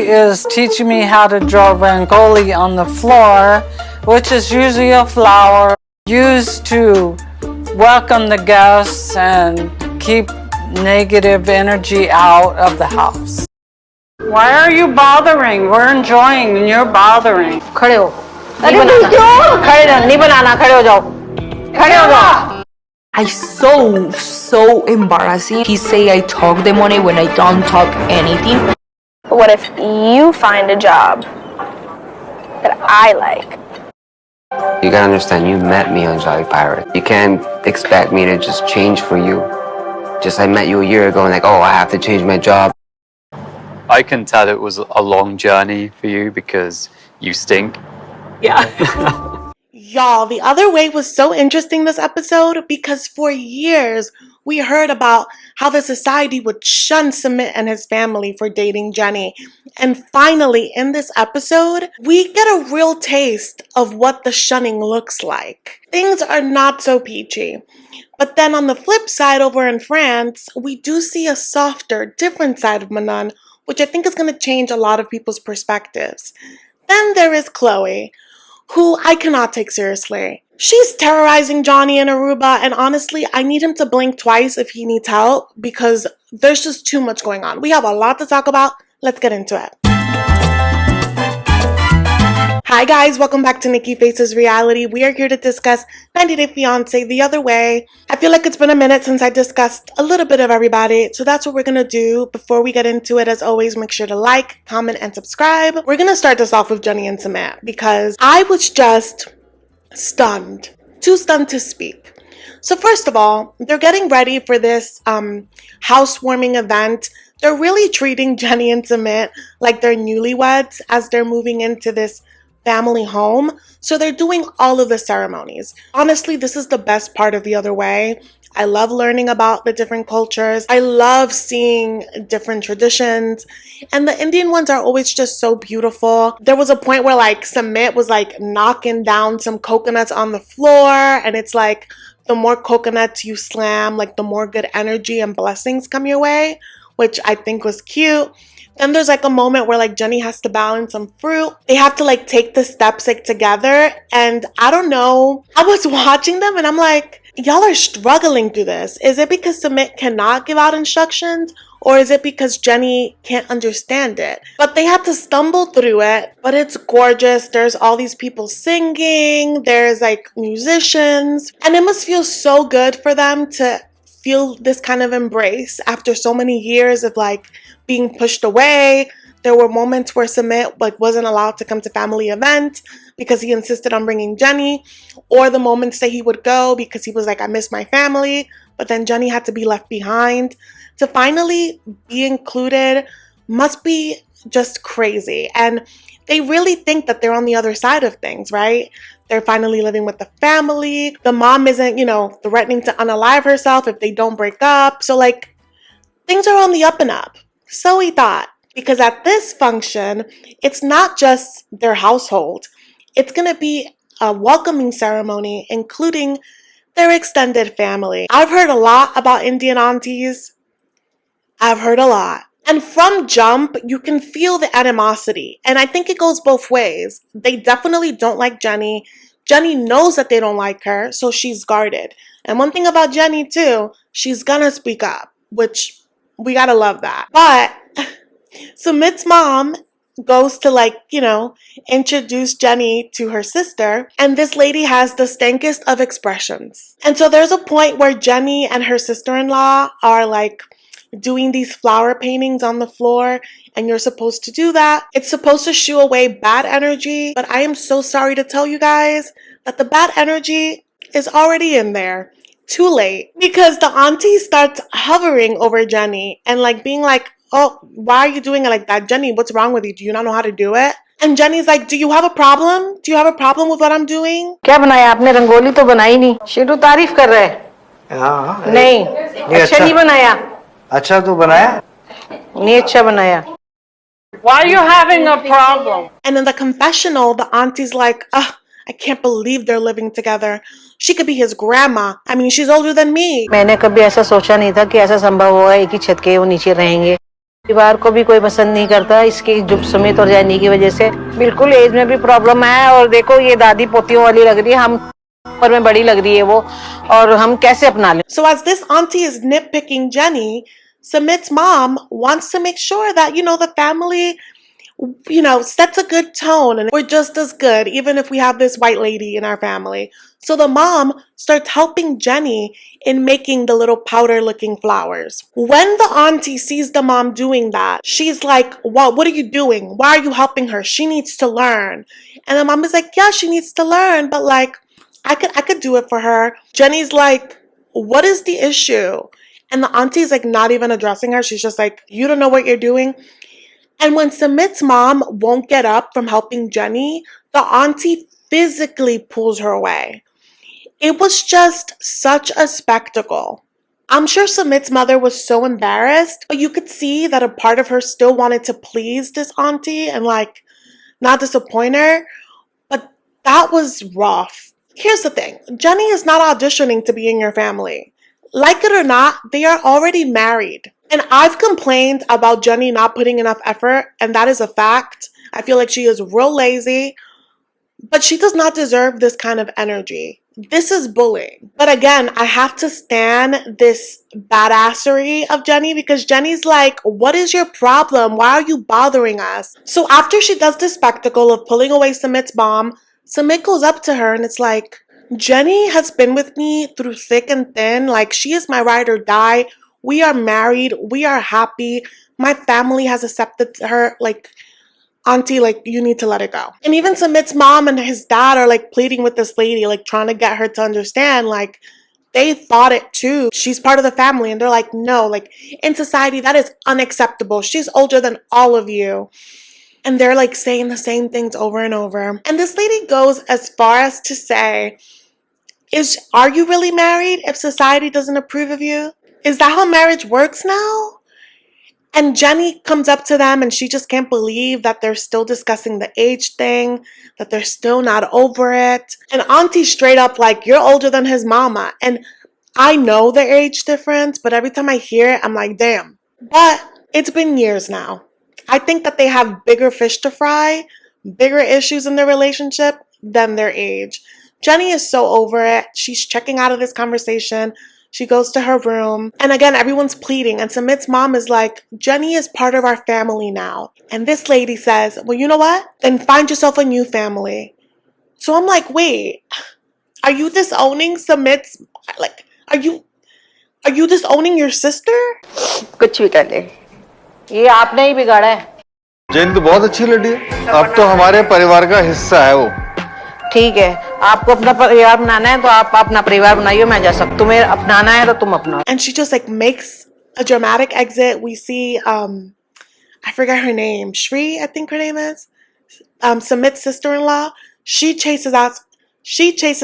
is teaching me how to draw rangoli on the floor, which is usually a flower used to welcome the guests and keep negative energy out of the house. Why are you bothering? We're enjoying and you're bothering. खड़े हो नहीं बनाना खड़े हो जाओ I so embarrassing. He say I talk the money when I don't talk anything. But what if you find a job that I like? You gotta understand, you met me on Jolly Pirate. You can't expect me to just change for you. Just I met you a year ago and like, oh, I have to change my job. I can tell it was a long journey for you because you stink. Yeah. Y'all, the other way was so interesting this episode because for years we heard about how the society would shun Sumit and his family for dating Jenny. And finally, in this episode, we get a real taste of what the shunning looks like. Things are not so peachy. But then on the flip side over in France, we do see a softer, different side of Manon, which I think is going to change a lot of people's perspectives. Then there is Chloe, who I cannot take seriously. She's terrorizing Johny and Aruba, and honestly, I need him to blink twice if he needs help because there's just too much going on. We have a lot to talk about. Let's get into it. Hi guys, welcome back to Nikki Faces Reality. We are here to discuss 90 Day Fiancé the other way. I feel like it's been a minute since I discussed a little bit of everybody, so that's what we're gonna do. Before we get into it, as always, make sure to like, comment, and subscribe. We're gonna start this off with Johny and Sumit because I was just stunned. Too stunned to speak. So first of all, they're getting ready for this housewarming event. They're really treating Johny and Sumit like they're newlyweds as they're moving into this family home. So they're doing all of the ceremonies. Honestly, this is the best part of the other way. I love learning about the different cultures. I love seeing different traditions. And the Indian ones are always just so beautiful. There was a point where like Sumit was like knocking down some coconuts on the floor. And it's like the more coconuts you slam, like the more good energy and blessings come your way, which I think was cute. Then there's like a moment where like Jenny has to balance some fruit. They have to like take the steps like together. And I don't know. I was watching them and I'm like, y'all are struggling through this. Is it because Sumit cannot give out instructions? Or is it because Jenny can't understand it? But they had to stumble through it. But it's gorgeous. There's all these people singing. There's like musicians. And it must feel so good for them to feel this kind of embrace after so many years of like being pushed away. There were moments where Sumit like wasn't allowed to come to family events because he insisted on bringing Jenny, or the moments that he would go because he was like, I miss my family, but then Jenny had to be left behind. To finally be included must be just crazy. And they really think that they're on the other side of things, right? They're finally living with the family. The mom isn't, threatening to unalive herself if they don't break up. So like things are on the up and up. So we thought, because at this function, it's not just their household. It's going to be a welcoming ceremony, including their extended family. I've heard a lot about Indian aunties. I've heard a lot. And from jump, you can feel the animosity. And I think it goes both ways. They definitely don't like Jenny. Jenny knows that they don't like her, so she's guarded. And one thing about Jenny too, she's gonna speak up, which we gotta love that. But Sumit's mom goes to introduce Jenny to her sister, and this lady has the stankest of expressions. And so there's a point where Jenny and her sister-in-law are like doing these flower paintings on the floor, and you're supposed to do that. It's supposed to shoo away bad energy, but I am so sorry to tell you guys that the bad energy is already in there. Too late. Because the auntie starts hovering over Jenny and like being like, oh, why are you doing it like that? Jenny, what's wrong with you? Do you not know how to do it? And Jenny's like, do you have a problem? Do you have a problem with what I'm doing? क्या बनाया आपने? रंगोली तो बनाई नहीं. Shirou तारीफ कर रहा है. हाँ. नहीं. अच्छा नहीं बनाया. अच्छा तो बनाया. नहीं अच्छा बनाया. Why are you having a problem? And in the confessional, the auntie's like, I can't believe they're living together. She could be his grandma. I mean, she's older than me. मैंने कभी ऐसा सोचा नहीं था कि ऐसा संभव होगा एक ही छत के वो नीचे रहेंगे. परिवार को भी कोई पसंद नहीं करता इसकी सुमित और जैनी की वजह से। बिल्कुल एज में भी प्रॉब्लम है और देखो ये दादी पोतियों वाली लग रही है, हम पर में बड़ी लग रही है वो, और हम कैसे अपना लें। So as this auntie is nitpicking Jenny, Sumit's mom wants to make sure that, the family, sets a good tone and we're just as good even if we have this white lady in our family. So the mom starts helping Jenny in making the little powder looking flowers. When the auntie sees the mom doing that, she's like, what are you doing? Why are you helping her? She needs to learn. And the mom is like, yeah, she needs to learn, but like, I could do it for her. Jenny's like, what is the issue? And the auntie's like not even addressing her. She's just like, you don't know what you're doing. And when Sumit's mom won't get up from helping Jenny, the auntie physically pulls her away. It was just such a spectacle. I'm sure Sumit's mother was so embarrassed, but you could see that a part of her still wanted to please this auntie and like not disappoint her. But that was rough. Here's the thing. Jenny is not auditioning to be in your family. Like it or not, they are already married. And I've complained about Jenny not putting enough effort, and that is a fact. I feel like she is real lazy, but she does not deserve this kind of energy. This is bullying. But again, I have to stand this badassery of Jenny because Jenny's like, what is your problem? Why are you bothering us? So after she does this spectacle of pulling away Sumit's mom, Sumit goes up to her and it's like, Jenny has been with me through thick and thin. Like, she is my ride or die. We are married. We are happy. My family has accepted her. Like, auntie, like, you need to let it go. And even Sumit's mom and his dad are like pleading with this lady, like trying to get her to understand, like, they thought it too. She's part of the family. And they're like, no, like, in society, that is unacceptable. She's older than all of you. And they're like saying the same things over and over. And this lady goes as far as to say, are you really married if society doesn't approve of you? Is that how marriage works now? And Jenny comes up to them and she just can't believe that they're still discussing the age thing, that they're still not over it. And Auntie straight up like, you're older than his mama. And I know the age difference, but every time I hear it, I'm like, damn. But it's been years now. I think that they have bigger fish to fry, bigger issues in their relationship than their age. Jenny is so over it. She's checking out of this conversation. She goes to her room. And again, everyone's pleading. And Sumit's mom is like, Jenny is part of our family now. And this lady says, well, you know what? Then find yourself a new family. So I'm like, wait, are you disowning Sumit's, like, are you disowning your sister? कुछ भी कर ले, ये आपने ही बिगाड़ा है। जैन तो बहुत अच्छी लड़ी है, अब तो हमारे परिवार का हिस्सा है वो। ठीक है, आपको अपना परिवार बनाना है तो आप अपना परिवार बनाइए, मैं जा सकता, तुम्हें अपनाना है तो तुम अपनाओ। And she just like makes a dramatic exit. We see I forget her name, Shri, I think her name is, Sumit's sister-in-law. She chases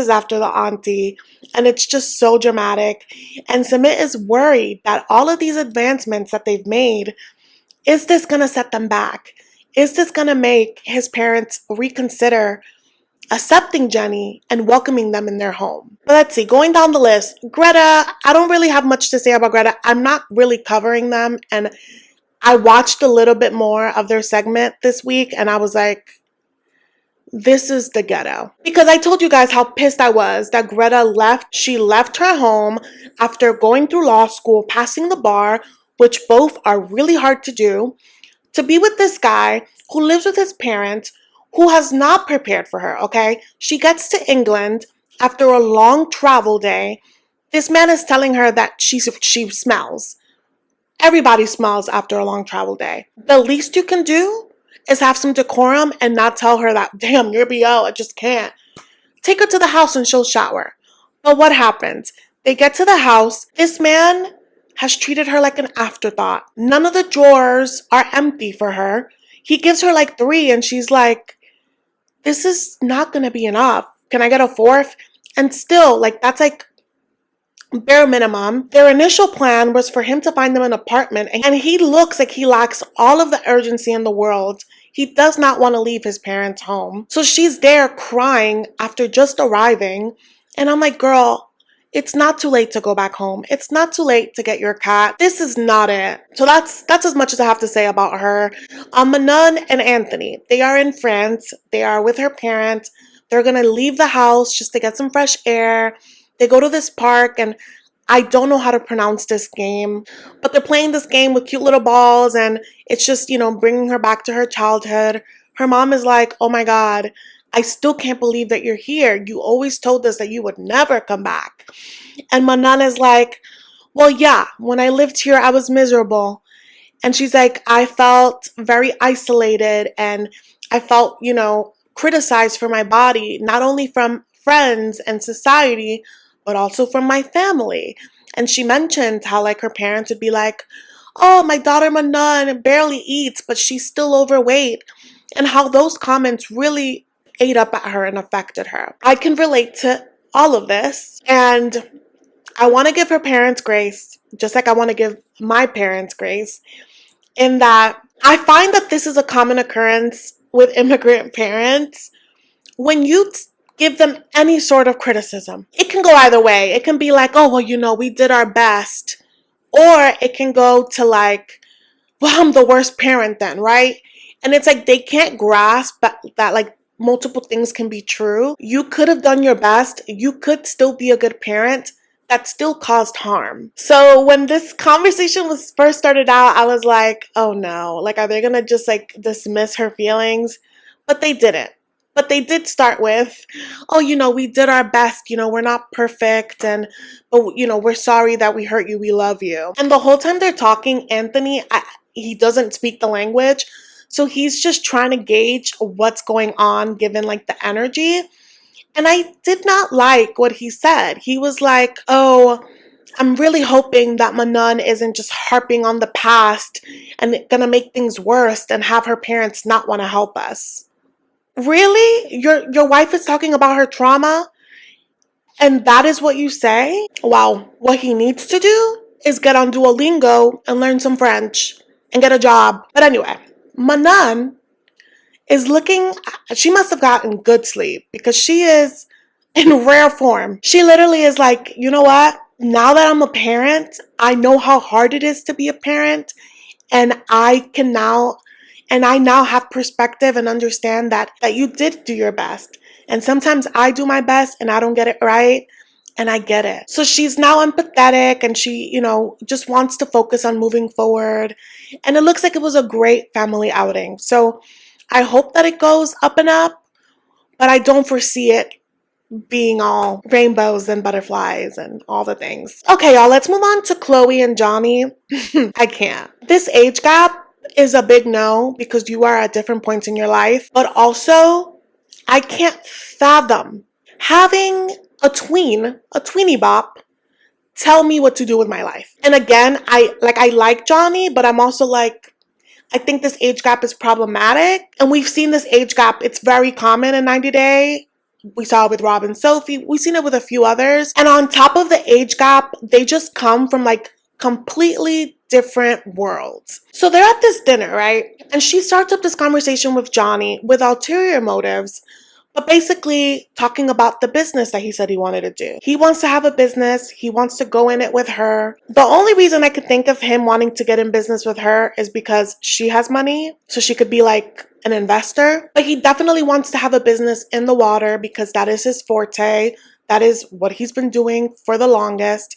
after the auntie, and it's just so dramatic. And Sumit is worried that all of these advancements that they've made, is this gonna set them back? Is this gonna make his parents reconsider accepting Jenny and welcoming them in their home? But let's see, going down the list, Greta, I don't really have much to say about Greta. I'm not really covering them, and I watched a little bit more of their segment this week, and I was like, this is the ghetto. Because I told you guys how pissed I was that Greta left. She left her home after going through law school, passing the bar, which both are really hard to do, to be with this guy who lives with his parents, who has not prepared for her, okay? She gets to England after a long travel day. This man is telling her that she smells. Everybody smells after a long travel day. The least you can do is have some decorum and not tell her that, damn, you're BO, I just can't. Take her to the house and she'll shower. But what happens? They get to the house. This man has treated her like an afterthought. None of the drawers are empty for her. He gives her like 3 and she's like, this is not gonna be enough. Can I get a 4th? And still, like, that's like bare minimum. Their initial plan was for him to find them an apartment, and he looks like he lacks all of the urgency in the world. He does not want to leave his parents' home. So she's there crying after just arriving, and I'm like, girl, It's not too late to go back home. It's not too late to get your cat. This is not it. So that's as much as I have to say about her. Manon and Anthony, they are in France. They are with her parents. They're gonna leave the house just to get some fresh air. They go to this park, and I don't know how to pronounce this game, but they're playing this game with cute little balls, and it's just, bringing her back to her childhood. Her mom is like, oh my God, I still can't believe that you're here. You always told us that you would never come back. And Manon is like, well, yeah, when I lived here, I was miserable. And she's like, I felt very isolated, and I felt, criticized for my body, not only from friends and society, but also from my family. And she mentioned how like her parents would be like, oh, my daughter Manon barely eats, but she's still overweight. And how those comments really ate up at her and affected her. I can relate to all of this, and I want to give her parents grace, just like I want to give my parents grace, in that I find that this is a common occurrence with immigrant parents. When you give them any sort of criticism, it can go either way. It can be like, oh, well, we did our best. Or it can go to like, well, I'm the worst parent then, right? And it's like they can't grasp that like multiple things can be true. You could have done your best. You could still be a good parent. That still caused harm. So when this conversation was first started out, I was like, oh no, like, are they gonna just like dismiss her feelings? But they didn't. But they did start with, oh, we did our best. We're not perfect. But we're sorry that we hurt you. We love you. And the whole time they're talking, Anthony, he doesn't speak the language. So he's just trying to gauge what's going on given like the energy. And I did not like what he said. He was like, oh, I'm really hoping that Manon isn't just harping on the past and gonna make things worse and have her parents not want to help us. Really? Your wife is talking about her trauma, and that is what you say? Wow. What he needs to do is get on Duolingo and learn some French and get a job. But anyway, Manon is she must have gotten good sleep because she is in rare form. She literally is like, you know what? Now that I'm a parent, I know how hard it is to be a parent, and I now have perspective and understand that you did do your best. And sometimes I do my best and I don't get it right, and I get it. So she's now empathetic, and she, just wants to focus on moving forward. And it looks like it was a great family outing. So I hope that it goes up and up, but I don't foresee it being all rainbows and butterflies and all the things. Okay, y'all, let's move on to Chloe and Johny. I can't. This age gap is a big no because you are at different points in your life, but also I can't fathom having a tweenie bop tell me what to do with my life. And again, I like Johny, but I'm also like, I think this age gap is problematic, and we've seen this age gap. It's very common in 90 Day. We saw it with Rob and Sophie. We've seen it with a few others. And on top of the age gap, they just come from like completely different worlds. So they're at this dinner, right? And she starts up this conversation with Johny with ulterior motives, but basically talking about the business that he said he wanted to do. He wants to have a business. He wants to go in it with her. The only reason I could think of him wanting to get in business with her is because she has money, so she could be like an investor. But he definitely wants to have a business in the water because that is his forte. That is what he's been doing for the longest.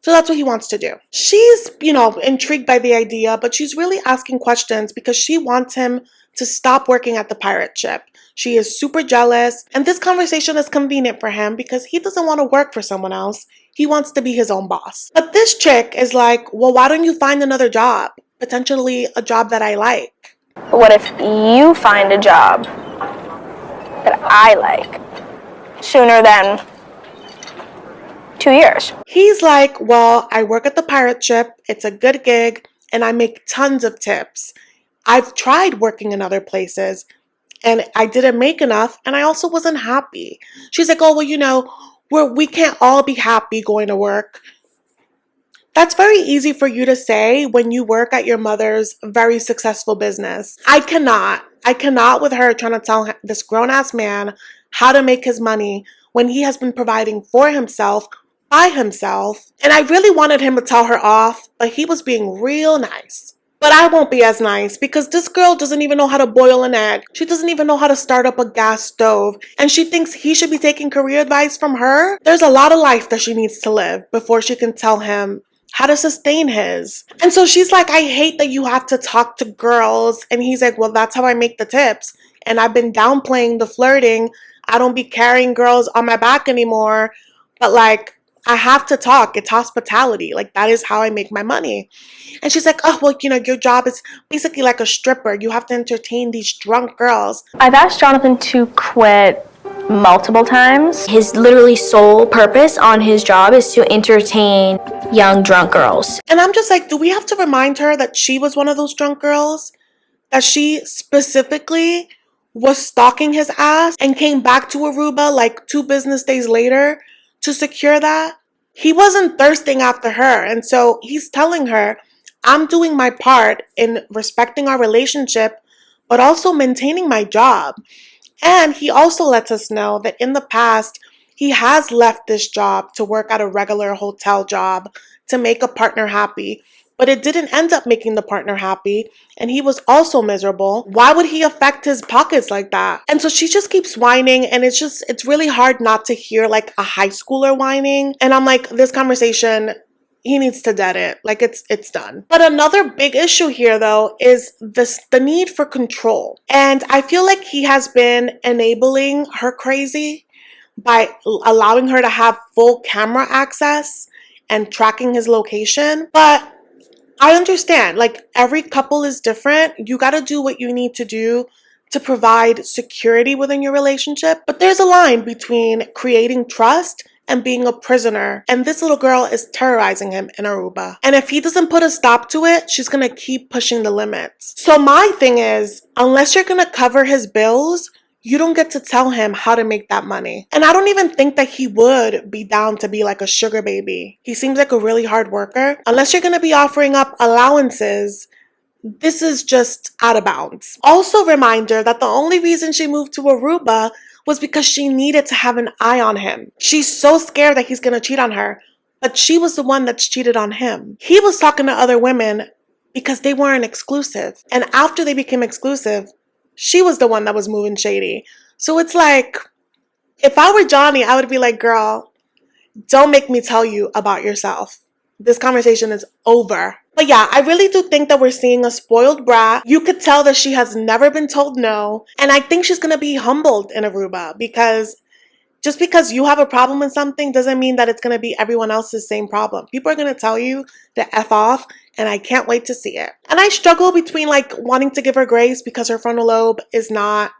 So that's what he wants to do. She's, intrigued by the idea, but she's really asking questions because she wants him to stop working at the pirate ship. She is super jealous, and this conversation is convenient for him because he doesn't want to work for someone else. He wants to be his own boss. But this chick is like, well, why don't you find another job? Potentially a job that I like. But what if you find a job that I like sooner than 2 years? He's like, well, I work at the pirate ship. It's a good gig, and I make tons of tips. I've tried working in other places, and I didn't make enough, and I also wasn't happy. She's like, oh, well, we can't all be happy going to work. That's very easy for you to say when you work at your mother's very successful business. I cannot with her trying to tell this grown-ass man how to make his money when he has been providing for himself by himself. And I really wanted him to tell her off, but he was being real nice. But I won't be as nice because this girl doesn't even know how to boil an egg. She doesn't even know how to start up a gas stove. And she thinks he should be taking career advice from her. There's a lot of life that she needs to live before she can tell him how to sustain his. And so she's like, I hate that you have to talk to girls. And he's like, well, that's how I make the tips. And I've been downplaying the flirting. I don't be carrying girls on my back anymore. But like, I have to talk. It's hospitality. Like, that is how I make my money. And she's like, oh, well, you know, your job is basically like a stripper. You have to entertain these drunk girls. I've asked Jonathan to quit multiple times. His literally sole purpose on his job is to entertain young drunk girls. And I'm just like, do we have to remind her that she was one of those drunk girls? That she specifically was stalking his ass and came back to Aruba like 2 business days later to secure that? He wasn't thirsting after her. And so he's telling her, I'm doing my part in respecting our relationship, but also maintaining my job. And he also lets us know that in the past, he has left this job to work at a regular hotel job to make a partner happy. But it didn't end up making the partner happy, and he was also miserable. Why would he affect his pockets like that? And so she just keeps whining, and it's really hard not to hear like a high schooler whining. And I'm like, this conversation, he needs to dead it. Like, it's done. But another big issue here, though, is the need for control. And I feel like he has been enabling her crazy by allowing her to have full camera access and tracking his location. But I understand, like, every couple is different. You got to do what you need to do to provide security within your relationship. But there's a line between creating trust and being a prisoner. And this little girl is terrorizing him in Aruba. And if he doesn't put a stop to it, she's going to keep pushing the limits. So my thing is, unless you're going to cover his bills, you don't get to tell him how to make that money. And I don't even think that he would be down to be like a sugar baby. He seems like a really hard worker. Unless you're going to be offering up allowances, this is just out of bounds. Also, reminder that the only reason she moved to Aruba was because she needed to have an eye on him. She's so scared that he's going to cheat on her, but she was the one that's cheated on him. He was talking to other women because they weren't exclusive. And after they became exclusive, she was the one that was moving shady. So it's like, if I were Johny, I would be like, girl, don't make me tell you about yourself. This conversation is over. But yeah, I really do think that we're seeing a spoiled brat. You could tell that she has never been told no. And I think she's going to be humbled in Aruba, because just because you have a problem with something doesn't mean that it's going to be everyone else's same problem. People are going to tell you to F off, and I can't wait to see it. And I struggle between like wanting to give her grace because her frontal lobe is not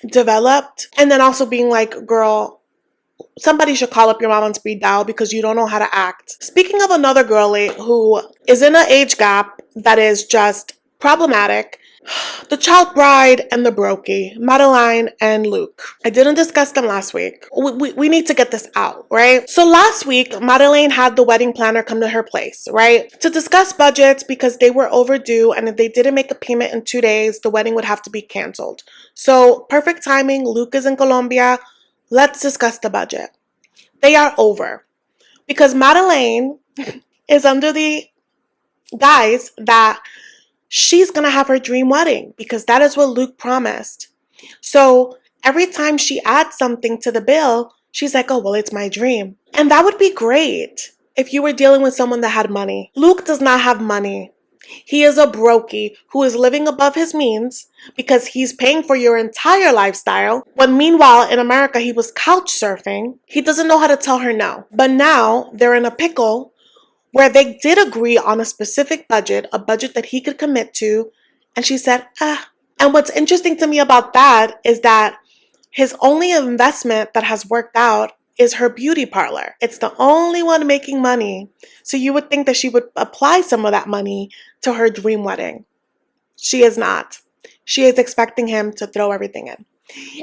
developed, and then also being like, girl, somebody should call up your mom on speed dial because you don't know how to act. Speaking of another girlie who is in an age gap that is just problematic, the child bride and the brokey, Madeline and Luke. I didn't discuss them last week. We need to get this out, right? So last week, Madeline had the wedding planner come to her place, right? To discuss budgets because they were overdue, and if they didn't make a payment in 2 days, the wedding would have to be canceled. So perfect timing. Luke is in Colombia. Let's discuss the budget. They are over because Madeline is under the guise that she's going to have her dream wedding because that is what Luke promised. So every time she adds something to the bill, she's like, oh, well, it's my dream. And that would be great if you were dealing with someone that had money. Luke does not have money. He is a brokey who is living above his means because he's paying for your entire lifestyle. When meanwhile, in America, he was couch surfing. He doesn't know how to tell her no. But now they're in a pickle where they did agree on a specific budget, a budget that he could commit to. And she said, ah. And what's interesting to me about that is that his only investment that has worked out is her beauty parlor. It's the only one making money. So you would think that she would apply some of that money to her dream wedding. She is not. She is expecting him to throw everything in.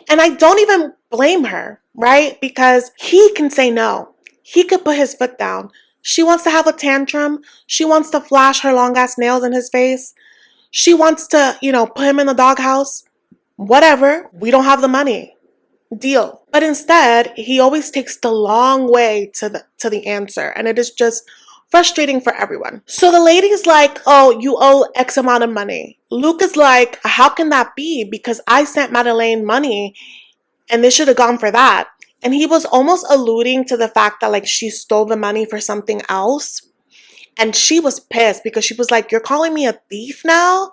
And I don't even blame her, right? Because he can say no. He could put his foot down. She wants to have a tantrum. She wants to flash her long ass nails in his face. She wants to, put him in the doghouse. Whatever. We don't have the money. Deal. But instead, he always takes the long way to the answer, and it is just frustrating for everyone. So the lady's like, oh, you owe X amount of money. Luke is like, how can that be? Because I sent Madeleine money and they should have gone for that. And he was almost alluding to the fact that like she stole the money for something else. And she was pissed because she was like, you're calling me a thief now?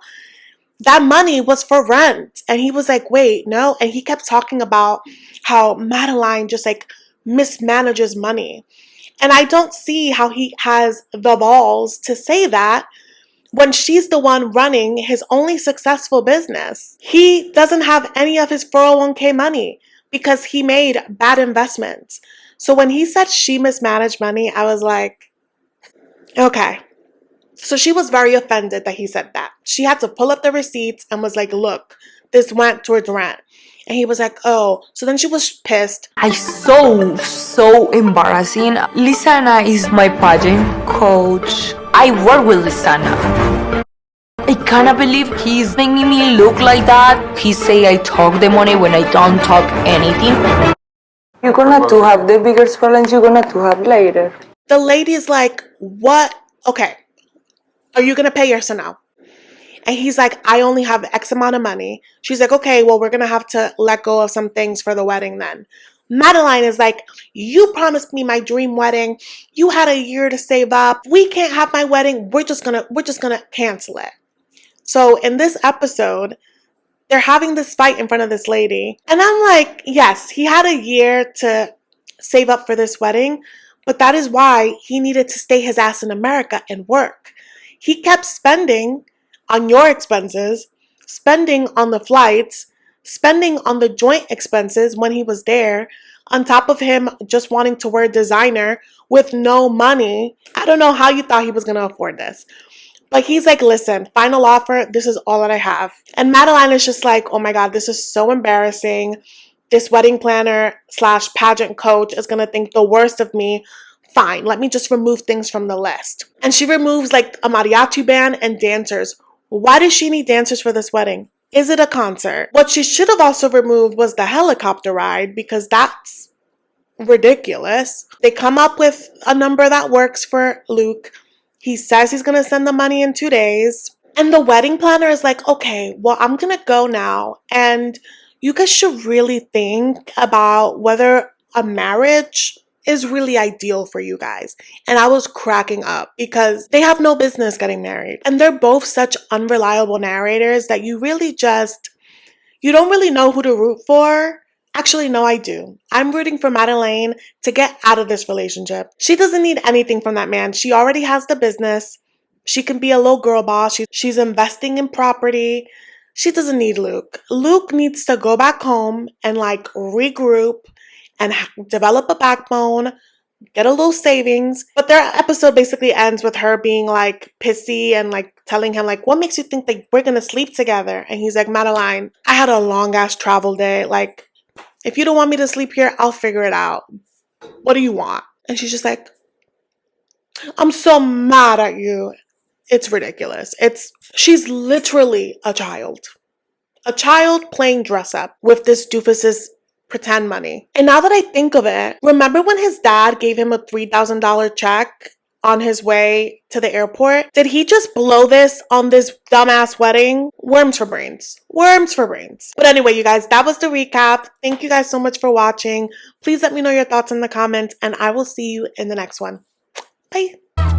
That money was for rent. And he was like, wait, no. And he kept talking about how Madeleine just like mismanages money. And I don't see how he has the balls to say that when she's the one running his only successful business. He doesn't have any of his 401k money because he made bad investments. So when he said she mismanaged money, I was like, okay. So she was very offended that he said that. She had to pull up the receipts and was like, look, this went towards rent. And he was like, oh. So then she was pissed. I so embarrassing. Lisana is my pageant coach. I work with Lisana. I cannot believe he's making me look like that. He say I talk the money when I don't talk anything. You're gonna to have the biggest challenge you're gonna to have later. The lady is like, what? Okay. Are you going to pay your son now? And he's like, I only have X amount of money. She's like, okay, well, we're going to have to let go of some things for the wedding then. Madeleine is like, you promised me my dream wedding. You had a year to save up. We can't have my wedding. We're just gonna cancel it. So in this episode, they're having this fight in front of this lady. And I'm like, yes, he had a year to save up for this wedding, but that is why he needed to stay his ass in America and work. He kept spending on your expenses, spending on the flights, spending on the joint expenses when he was there, on top of him just wanting to wear designer with no money. I don't know how you thought he was going to afford this. But he's like, listen, final offer, this is all that I have. And Madeleine is just like, oh my God, this is so embarrassing. This wedding planner / pageant coach is going to think the worst of me. Fine, let me just remove things from the list. And she removes like a mariachi band and dancers. Why does she need dancers for this wedding? Is it a concert? What she should have also removed was the helicopter ride because that's ridiculous. They come up with a number that works for Luke. He says he's going to send the money in 2 days. And the wedding planner is like, okay, well, I'm going to go now. And you guys should really think about whether a marriage is really ideal for you guys. And I was cracking up because they have no business getting married. And they're both such unreliable narrators that you don't really know who to root for. Actually, no, I do. I'm rooting for Madeleine to get out of this relationship. She doesn't need anything from that man. She already has the business. She can be a little girl boss. She's investing in property. She doesn't need Luke. Luke needs to go back home and like regroup and develop a backbone, get a little savings. But their episode basically ends with her being like pissy and like telling him like, what makes you think that we're gonna sleep together? And he's like, Madeleine, I had a long ass travel day. Like, if you don't want me to sleep here, I'll figure it out. What do you want? And she's just like, I'm so mad at you. It's ridiculous. She's literally a child playing dress up with this doofus's pretend money. And now that I think of it, remember when his dad gave him a $3,000 check on his way to the airport? Did he just blow this on this dumbass wedding? Worms for brains. Worms for brains. But anyway, you guys, that was the recap. Thank you guys so much for watching. Please let me know your thoughts in the comments, and I will see you in the next one. Bye.